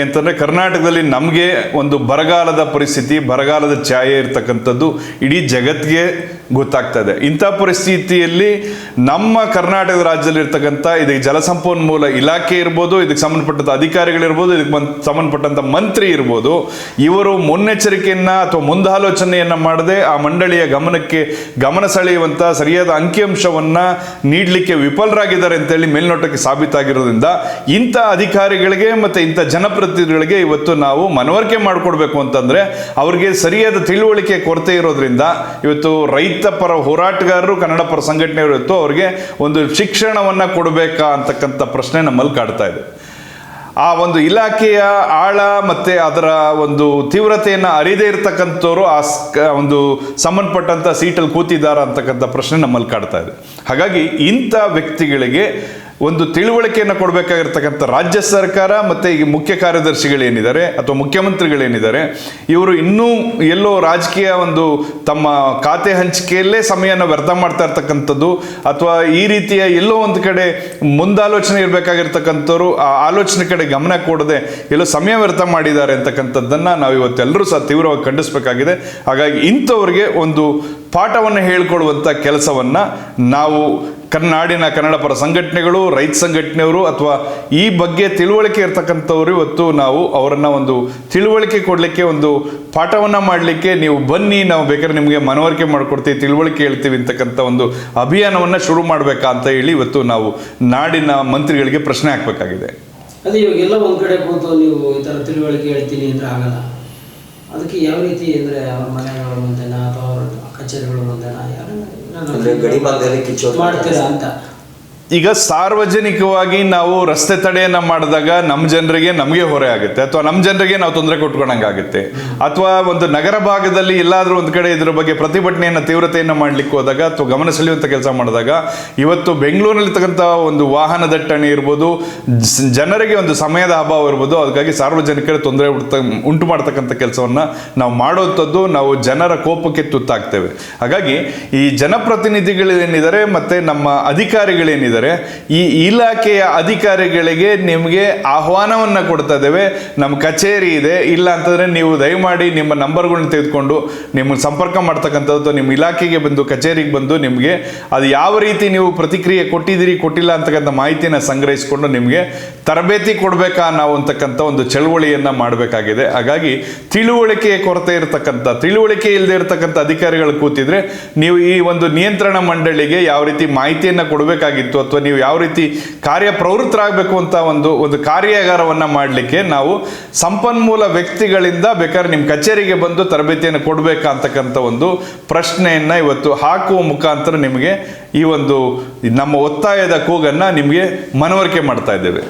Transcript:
ಅಂತಂದ್ರೆ ಕರ್ನಾಟಕದಲ್ಲಿ ನಮಗೆ ಒಂದು ಬರಗಾಲದ ಪರಿಸ್ಥಿತಿ, ಬರಗಾಲದ ಛಾಯೆ ಇರ್ತಕ್ಕಂಥದ್ದು ಇಡೀ ಜಗತ್ತಿಗೆ ಗೊತ್ತಾಗ್ತಾ ಇದೆ. ಇಂಥ ಪರಿಸ್ಥಿತಿಯಲ್ಲಿ ನಮ್ಮ ಕರ್ನಾಟಕ ರಾಜ್ಯದಲ್ಲಿ ಇರ್ತಕ್ಕಂಥ ಇದಕ್ಕೆ ಜಲಸಂಪನ್ಮೂಲ ಇಲಾಖೆ ಇರ್ಬೋದು, ಇದಕ್ಕೆ ಸಂಬಂಧಪಟ್ಟಂಥ ಅಧಿಕಾರಿಗಳಿರ್ಬೋದು, ಇದಕ್ಕೆ ಸಂಬಂಧಪಟ್ಟಂಥ ಮಂತ್ರಿ ಇರ್ಬೋದು, ಇವರು ಮುನ್ನೆಚ್ಚರಿಕೆಯನ್ನ ಅಥವಾ ಮುಂದಾಲೋಚನೆಯನ್ನ ಮಾಡದೆ ಆ ಮಂಡಳಿಯ ಗಮನ ಸೆಳೆಯುವಂಥ ಸರಿಯಾದ ಅಂಕಿಅಂಶವನ್ನ ನೀಡಲಿಕ್ಕೆ ವಿಫಲರಾಗಿದ್ದಾರೆ ಅಂತೇಳಿ ಮೇಲ್ನೋಟಕ್ಕೆ ಸಾಬೀತಾಗಿರೋದ್ರಿಂದ ಇಂಥ ಅಧಿಕಾರಿಗಳಿಗೆ ಮತ್ತೆ ಇಂಥ ಜನಪ್ರತಿನಿಧಿಗಳಿಗೆ ಇವತ್ತು ನಾವು ಮನವರಿಕೆ ಮಾಡಿಕೊಡ್ಬೇಕು ಅಂತಂದ್ರೆ ಅವ್ರಿಗೆ ಸರಿಯಾದ ತಿಳುವಳಿಕೆ ಕೊರತೆ ಇರೋದ್ರಿಂದ ಇವತ್ತು ರೈತ ಪರ ಹೋರಾಟಗಾರರು, ಕನ್ನಡ ಪರ ಸಂಘಟನೆಯವರು ಇವತ್ತು ಅವ್ರಿಗೆ ಒಂದು ಶಿಕ್ಷಣವನ್ನ ಕೊಡಬೇಕಾ ಅಂತಕ್ಕಂಥ ಪ್ರಶ್ನೆ ನಮ್ಮಲ್ಲಿ ಕಾಡ್ತಾ ಇದೆ. ಆ ಒಂದು ಇಲಾಖೆಯ ಆಳ ಮತ್ತೆ ಅದರ ಒಂದು ತೀವ್ರತೆಯನ್ನ ಅರಿದೇ ಇರತಕ್ಕಂಥವ್ರು ಆ ಒಂದು ಸಂಬಂಧಪಟ್ಟಂತ ಸೀಟಲ್ಲಿ ಕೂತಿದ್ದಾರ ಅಂತಕ್ಕಂಥ ಪ್ರಶ್ನೆ ನಮ್ಮಲ್ಲಿ ಕಾಡ್ತಾ ಇದೆ. ಹಾಗಾಗಿ ಇಂಥ ವ್ಯಕ್ತಿಗಳಿಗೆ ಒಂದು ತಿಳುವಳಿಕೆಯನ್ನು ಕೊಡಬೇಕಾಗಿರ್ತಕ್ಕಂಥ ರಾಜ್ಯ ಸರ್ಕಾರ ಮತ್ತೆ ಈಗ ಮುಖ್ಯ ಕಾರ್ಯದರ್ಶಿಗಳೇನಿದ್ದಾರೆ ಅಥವಾ ಮುಖ್ಯಮಂತ್ರಿಗಳೇನಿದ್ದಾರೆ, ಇವರು ಇನ್ನೂ ಎಲ್ಲೋ ರಾಜಕೀಯ ಒಂದು ತಮ್ಮ ಖಾತೆ ಹಂಚಿಕೆಯಲ್ಲೇ ಸಮಯನ ವ್ಯರ್ಥ ಮಾಡ್ತಾ ಇರ್ತಕ್ಕಂಥದ್ದು ಅಥವಾ ಈ ರೀತಿಯ ಎಲ್ಲೋ ಒಂದು ಕಡೆ ಮುಂದಾಲೋಚನೆ ಇರಬೇಕಾಗಿರ್ತಕ್ಕಂಥವ್ರು ಆ ಆಲೋಚನೆ ಕಡೆ ಗಮನ ಕೊಡದೆ ಎಲ್ಲೋ ಸಮಯ ವ್ಯರ್ಥ ಮಾಡಿದ್ದಾರೆ ಅಂತಕ್ಕಂಥದ್ದನ್ನ ನಾವು ಇವತ್ತೆಲ್ಲರೂ ಸಹ ತೀವ್ರವಾಗಿ ಖಂಡಿಸಬೇಕಾಗಿದೆ. ಹಾಗಾಗಿ ಇಂಥವ್ರಿಗೆ ಒಂದು ಪಾಠವನ್ನು ಹೇಳ್ಕೊಡುವಂಥ ಕೆಲಸವನ್ನ ನಾವು ನಾಡಿನ ಕನ್ನಡ ಪರ ಸಂಘಟನೆಗಳು, ರೈತ ಸಂಘಟನೆಯವರು ಅಥವಾ ಈ ಬಗ್ಗೆ ತಿಳುವಳಿಕೆ ಇರ್ತಕ್ಕಂಥವ್ರು ಇವತ್ತು ನಾವು ಅವರನ್ನ ಒಂದು ತಿಳುವಳಿಕೆ ಕೊಡಲಿಕ್ಕೆ, ಒಂದು ಪಾಠವನ್ನ ಮಾಡಲಿಕ್ಕೆ ನೀವು ಬನ್ನಿ, ನಾವು ಬೇಕಾದ್ರೆ ನಿಮಗೆ ಮನವರಿಕೆ ಮಾಡಿಕೊಡ್ತೀವಿ, ತಿಳುವಳಿಕೆ ಹೇಳ್ತೀವಿ ಅಂತಕ್ಕಂಥ ಒಂದು ಅಭಿಯಾನವನ್ನ ಶುರು ಮಾಡಬೇಕಾ ಅಂತ ಹೇಳಿ ಇವತ್ತು ನಾವು ನಾಡಿನ ಮಂತ್ರಿಗಳಿಗೆ ಪ್ರಶ್ನೆ ಹಾಕಬೇಕಾಗಿದೆ. ಅದೇ ಇವಾಗೆಲ್ಲ ಒಂದ್ ಕಡೆ ಕೂತು ನೀವು ಈ ತರ ತಿಳುವಳಿಕೆ ಹೇಳ್ತೀನಿ ಅಂದ್ರೆ ಆಗಲ್ಲ. ಅದಕ್ಕೆ ಯಾವ ರೀತಿ ಅಂದ್ರೆ ಅವ್ರ ಮನೆಗಳ ಮುಂದೆನ ಅಥವಾ ಅವ್ರ ಕಚೇರಿಗಳ ಮುಂದೆನ ಮಾಡ್ತೀರಾ ಅಂತ? ಈಗ ಸಾರ್ವಜನಿಕವಾಗಿ ನಾವು ರಸ್ತೆ ತಡೆಯನ್ನ ಮಾಡಿದಾಗ ನಮ್ಮ ಜನರಿಗೆ ನಮಗೆ ಹೊರೆ ಆಗುತ್ತೆ, ಅಥವಾ ನಮ್ಮ ಜನರಿಗೆ ನಾವು ತೊಂದರೆ ಕೊಟ್ಕೊಂಡಂಗಾಗುತ್ತೆ. ಅಥವಾ ಒಂದು ನಗರ ಭಾಗದಲ್ಲಿ ಎಲ್ಲಾದ್ರೂ ಒಂದು ಕಡೆ ಇದ್ರ ಬಗ್ಗೆ ಪ್ರತಿಭಟನೆಯನ್ನ ತೀವ್ರತೆಯನ್ನ ಮಾಡ್ಲಿಕ್ಕೆ ಹೋದಾಗ ಅಥವಾ ಗಮನ ಸೆಳೆಯುವಂತ ಕೆಲಸ ಮಾಡಿದಾಗ ಇವತ್ತು ಬೆಂಗಳೂರಿನಲ್ಲಿರ್ತಕ್ಕಂಥ ಒಂದು ವಾಹನ ದಟ್ಟಣೆ ಇರ್ಬೋದು, ಜನರಿಗೆ ಒಂದು ಸಮಯದ ಅಭಾವ ಇರ್ಬೋದು, ಅದಕ್ಕಾಗಿ ಸಾರ್ವಜನಿಕರ ತೊಂದರೆ ಉಂಟು ಮಾಡ್ತಕ್ಕಂಥ ಕೆಲಸವನ್ನ ನಾವು ಮಾಡುವಂಥದ್ದು, ನಾವು ಜನರ ಕೋಪಕ್ಕೆ ತುತ್ತಾಗ್ತೇವೆ. ಹಾಗಾಗಿ ಈ ಜನಪ್ರತಿನಿಧಿಗಳೇನಿದ್ದಾರೆ ಮತ್ತೆ ನಮ್ಮ ಅಧಿಕಾರಿಗಳೇನಿದ್ದಾರೆ, ಈ ಇಲಾಖೆಯ ಅಧಿಕಾರಿಗಳಿಗೆ ನಿಮಗೆ ಆಹ್ವಾನವನ್ನ ಕೊಡ್ತಾ ಇದ್ದೇವೆ. ನಮ್ಮ ಕಚೇರಿ ಇದೆ, ಇಲ್ಲ ಅಂತಂದ್ರೆ ನೀವು ದಯಮಾಡಿ ನಿಮ್ಮ ನಂಬರ್ಗಳನ್ನ ತೆಗೆದುಕೊಂಡು ನಿಮ್ಮನ್ನು ಸಂಪರ್ಕ ಮಾಡ್ತಕ್ಕಂಥದ್ದು, ನಿಮ್ಮ ಇಲಾಖೆಗೆ ಬಂದು ಕಚೇರಿಗೆ ಬಂದು ನಿಮಗೆ ಅದು ಯಾವ ರೀತಿ ನೀವು ಪ್ರತಿಕ್ರಿಯೆ ಕೊಟ್ಟಿದ್ದೀರಿ ಕೊಟ್ಟಿಲ್ಲ ಅಂತಕ್ಕಂಥ ಮಾಹಿತಿನ ಸಂಗ್ರಹಿಸಿಕೊಂಡು ನಿಮಗೆ ತರಬೇತಿ ಕೊಡಬೇಕಾ ನಾವು ಅಂತಕ್ಕಂಥ ಒಂದು ಚಳವಳಿಯನ್ನ ಮಾಡಬೇಕಾಗಿದೆ. ಹಾಗಾಗಿ ತಿಳುವಳಿಕೆಯ ಕೊರತೆ ಇರತಕ್ಕಂಥ, ತಿಳುವಳಿಕೆ ಇಲ್ಲದೆ ಇರತಕ್ಕಂಥ ಅಧಿಕಾರಿಗಳು ಕೂತಿದ್ರೆ ನೀವು ಈ ಒಂದು ನಿಯಂತ್ರಣ ಮಂಡಳಿಗೆ ಯಾವ ರೀತಿ ಮಾಹಿತಿಯನ್ನ ಕೊಡಬೇಕಾಗಿತ್ತು ಅಥವಾ ನೀವು ಯಾವ ರೀತಿ ಕಾರ್ಯಪ್ರವೃತ್ತರಾಗಬೇಕು ಅಂತ ಒಂದು ಕಾರ್ಯಾಗಾರವನ್ನ ಮಾಡಲಿಕ್ಕೆ ನಾವು ಸಂಪನ್ಮೂಲ ವ್ಯಕ್ತಿಗಳಿಂದ ಬೇಕಾದ್ರೆ ನಿಮ್ಮ ಕಚೇರಿಗೆ ಬಂದು ತರಬೇತಿಯನ್ನು ಕೊಡಬೇಕಾ ಅಂತಕ್ಕಂಥ ಒಂದು ಪ್ರಶ್ನೆಯನ್ನ ಇವತ್ತು ಹಾಕುವ ಮುಖಾಂತರ ನಿಮಗೆ ಈ ಒಂದು ನಮ್ಮ ಒತ್ತಾಯದ ಕೂಗನ್ನ ನಿಮಗೆ ಮನವರಿಕೆ ಮಾಡ್ತಾ ಇದ್ದೇವೆ.